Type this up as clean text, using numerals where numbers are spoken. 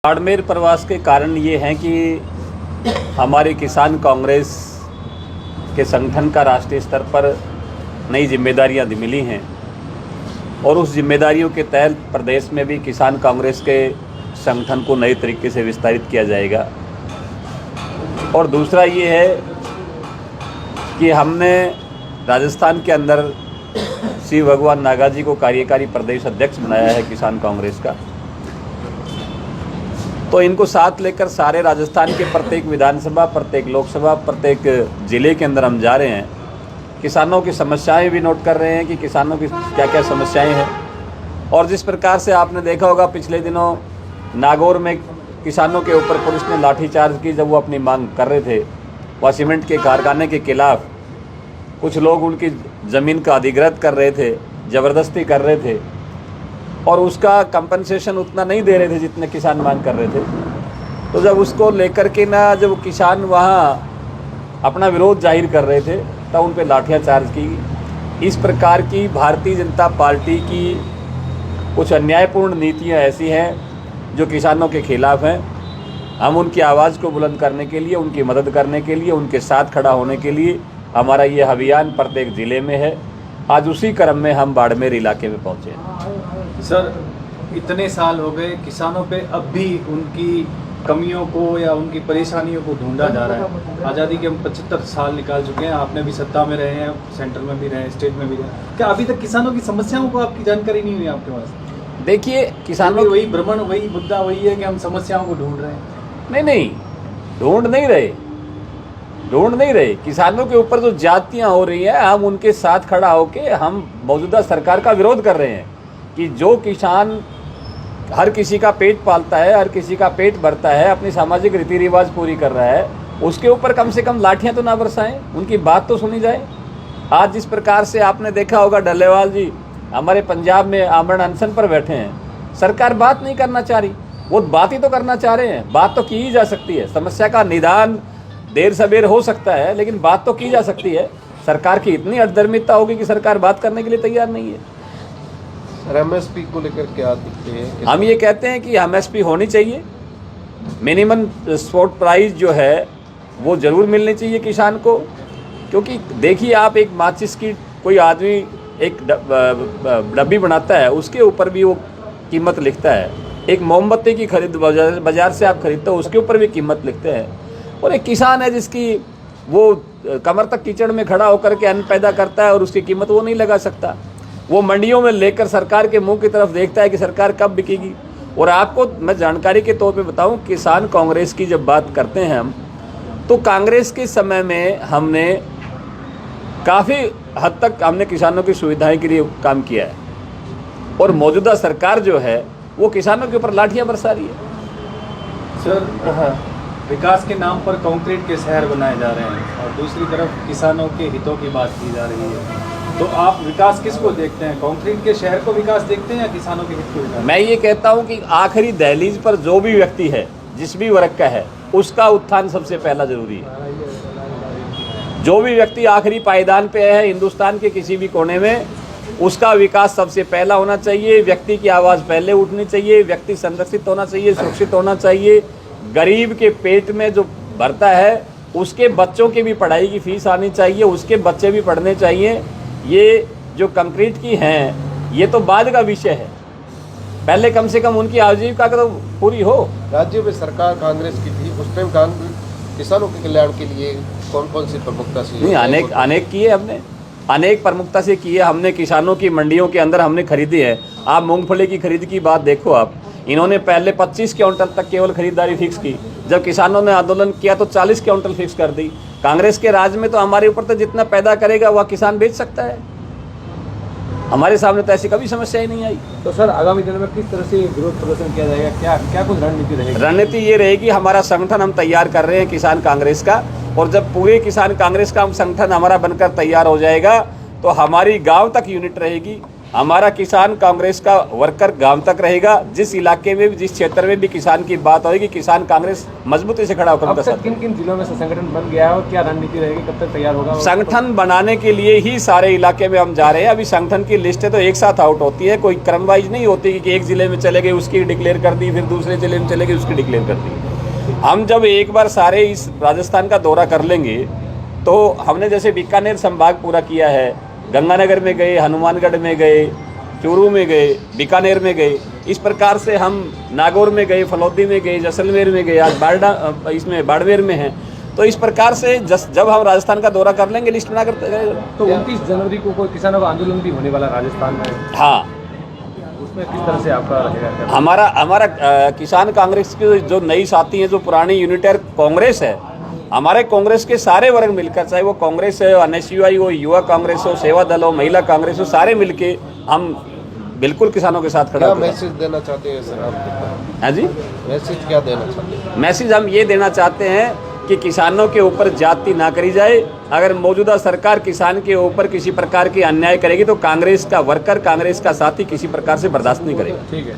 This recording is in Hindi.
बाड़मेर प्रवास के कारण ये हैं कि हमारी किसान कांग्रेस के संगठन का राष्ट्रीय स्तर पर नई जिम्मेदारियां मिली हैं और उस जिम्मेदारियों के तहत प्रदेश में भी किसान कांग्रेस के संगठन को नए तरीके से विस्तारित किया जाएगा। और दूसरा ये है कि हमने राजस्थान के अंदर श्री भगवान नागा जी को कार्यकारी प्रदेश अध्यक्ष बनाया है किसान कांग्रेस का। तो इनको साथ लेकर सारे राजस्थान के प्रत्येक विधानसभा, प्रत्येक लोकसभा, प्रत्येक ज़िले के अंदर हम जा रहे हैं। किसानों की समस्याएं भी नोट कर रहे हैं कि किसानों की क्या क्या समस्याएं हैं। और जिस प्रकार से आपने देखा होगा पिछले दिनों नागौर में किसानों के ऊपर पुलिस ने लाठीचार्ज की जब वो अपनी मांग कर रहे थे। वह सीमेंट के कारखाने के खिलाफ कुछ लोग उनकी ज़मीन का अधिग्रहण कर रहे थे, ज़बरदस्ती कर रहे थे और उसका कंपनसेशन उतना नहीं दे रहे थे जितने किसान मांग कर रहे थे। तो जब उसको लेकर के जब किसान वहाँ अपना विरोध जाहिर कर रहे थे तब उन पर लाठीचार्ज की। इस प्रकार की भारतीय जनता पार्टी की कुछ अन्यायपूर्ण नीतियाँ ऐसी हैं जो किसानों के खिलाफ हैं। हम उनकी आवाज़ को बुलंद करने के लिए, उनकी मदद करने के लिए, उनके साथ खड़ा होने के लिए हमारा ये अभियान प्रत्येक ज़िले में है। आज उसी क्रम में हम बाड़मेर इलाके में पहुँचे हैं। सर, इतने साल हो गए, किसानों पे अब भी उनकी कमियों को या उनकी परेशानियों को ढूंढा जा रहा है। आज़ादी के हम 75 साल निकाल चुके हैं, आपने भी सत्ता में रहे हैं, सेंटर में भी रहे, स्टेट में भी रहे। क्या अभी तक किसानों की समस्याओं को आपकी जानकारी नहीं हुई आपके पास? देखिए, किसानों वही भ्रमण, वही मुद्दा वही है कि हम समस्याओं को ढूंढ रहे हैं। नहीं, ढूंढ नहीं रहे। किसानों के ऊपर जो जातियाँ हो रही हैं, हम उनके साथ खड़ा होके हम मौजूदा सरकार का विरोध कर रहे हैं कि जो किसान हर किसी का पेट पालता है, हर किसी का पेट भरता है, अपनी सामाजिक रीति रिवाज पूरी कर रहा है, उसके ऊपर कम से कम लाठियां तो ना बरसाएं, उनकी बात तो सुनी जाए। आज जिस प्रकार से आपने देखा होगा डल्लेवाल जी हमारे पंजाब में आमरण अनशन पर बैठे हैं, सरकार बात नहीं करना चाह रही। वो बात ही तो करना चाह रहे हैं, बात तो की ही जा सकती है। समस्या का निदान देर सवेर हो सकता है लेकिन बात तो की जा सकती है। सरकार की इतनी अधर्मिता होगी कि सरकार बात करने के लिए तैयार नहीं है। एमएसपी को लेकर क्या दिखते हैं? हम ये कहते हैं कि एमएसपी होनी चाहिए, मिनिमम सपोर्ट प्राइस जो है वो ज़रूर मिलनी चाहिए किसान को। क्योंकि देखिए, आप एक माचिस की कोई आदमी एक डब्बी बनाता है, उसके ऊपर भी वो कीमत लिखता है। एक मोमबत्ती की खरीद बाजार से आप खरीदते हो, उसके ऊपर भी कीमत लिखते हैं। और एक किसान है जिसकी वो कमर तक कीचड़ में खड़ा होकर के अन्न पैदा करता है और उसकी कीमत वो नहीं लगा सकता। वो मंडियों में लेकर सरकार के मुंह की तरफ देखता है कि सरकार कब बिकेगी। और आपको मैं जानकारी के तौर पे बताऊं, किसान कांग्रेस की जब बात करते हैं हम, तो कांग्रेस के समय में हमने काफ़ी हद तक हमने किसानों की सुविधाएं के लिए काम किया है। और मौजूदा सरकार जो है वो किसानों के ऊपर लाठियाँ बरसा रही है। सर, विकास के नाम पर कंक्रीट के शहर बनाए जा रहे हैं और दूसरी तरफ किसानों के हितों की बात की जा रही है। तो आप विकास किसको देखते हैं? कंक्रीट के शहर को विकास देखते हैं या किसानों के हित को विकास? मैं ये कहता हूँ कि आखिरी दहलीज पर जो भी व्यक्ति है, जिस भी वर्ग का है, उसका उत्थान सबसे पहला जरूरी है। जो भी व्यक्ति आखिरी पायदान पे है हिंदुस्तान के किसी भी कोने में, उसका विकास सबसे पहला होना चाहिए। व्यक्ति की आवाज़ पहले उठनी चाहिए, व्यक्ति संरक्षित होना चाहिए, सुरक्षित होना चाहिए। गरीब के पेट में जो भरता है उसके बच्चों की भी पढ़ाई की फीस आनी चाहिए, उसके बच्चे भी पढ़ने चाहिए। ये जो कंक्रीट की हैं ये तो बाद का विषय है, पहले कम से कम उनकी आजीविका तो पूरी हो। राज्य में सरकार कांग्रेस की थी, उस टाइम किसानों के कल्याण के लिए कौन कौन सी प्रमुखता से? नहीं, अनेक किए हमने, अनेक प्रमुखता से किए हमने। किसानों की मंडियों के अंदर हमने खरीदी है। आप मूंगफली की खरीद की बात देखो, आप इन्होंने पहले 25 क्विंटल तक केवल खरीदारी फिक्स की। जब किसानों ने आंदोलन किया तो 40 क्विंटल फिक्स कर दी। कांग्रेस के राज में तो हमारे ऊपर तो जितना पैदा करेगा वह किसान बेच सकता है। हमारे सामने तो ऐसी कभी समस्या ही नहीं आई। तो सर, आगामी दिनों में किस तरह से विरोध प्रदर्शन किया जाएगा? क्या कुछ रणनीति रहेगी? रणनीति ये रहेगी, हमारा संगठन हम तैयार कर रहे हैं किसान कांग्रेस का, और जब पूरे किसान कांग्रेस का संगठन हमारा बनकर तैयार हो जाएगा तो हमारी गाँव तक यूनिट रहेगी। हमारा किसान कांग्रेस का वर्कर गांव तक रहेगा। जिस इलाके में भी, जिस क्षेत्र में भी किसान की बात होगी, किसान कांग्रेस मजबूती से खड़ा होकर अब उनका तक साथ किन किन जिलों में से संगठन बन गया है और क्या रणनीति रहेगी, कब तक तैयार होगा? संगठन बनाने के लिए ही सारे इलाके में हम जा रहे हैं। अभी संगठन की लिस्टें तो एक साथ आउट होती है, कोई क्रम वाइज नहीं होती कि एक जिले में चले गए उसकी डिक्लेयर कर दी, फिर दूसरे जिले में चले गए उसकी डिक्लेयर कर दी। हम जब एक बार सारे इस राजस्थान का दौरा कर लेंगे तो हमने जैसे बीकानेर संभाग पूरा किया है, गंगानगर में गए, हनुमानगढ़ में गए, चूरू में गए, बीकानेर में गए, इस प्रकार से हम नागौर में गए, फलौदी में गए, जैसलमेर में गए, आज इसमें बाड़मेर में हैं। तो इस प्रकार से जब हम राजस्थान का दौरा कर लेंगे, लिस्ट बना कर तो 29 जनवरी को कोई किसानों का आंदोलन भी होने वाला राजस्थान में, हाँ, उसमें किस तरह से आपका रहेगा? हमारा किसान कांग्रेस के जो नई साथी हैं, जो पुरानी यूनिटर कांग्रेस है, हमारे कांग्रेस के सारे वर्ग मिलकर, चाहे वो कांग्रेस है, एनएसयूआई हो, युवा कांग्रेस हो, सेवा दल हो, महिला कांग्रेस हो, सारे मिलके हम बिल्कुल किसानों के साथ खड़ा क्या होंगे। मैसेज देना चाहते हैं सर आप? हाँ जी, मैसेज क्या देना चाहते हैं? मैसेज हम ये देना चाहते हैं कि किसानों के ऊपर जाति ना करी जाए। अगर मौजूदा सरकार किसान के ऊपर किसी प्रकार की अन्याय करेगी तो कांग्रेस का वर्कर, कांग्रेस का साथी किसी प्रकार से बर्दाश्त नहीं करेगा। ठीक है।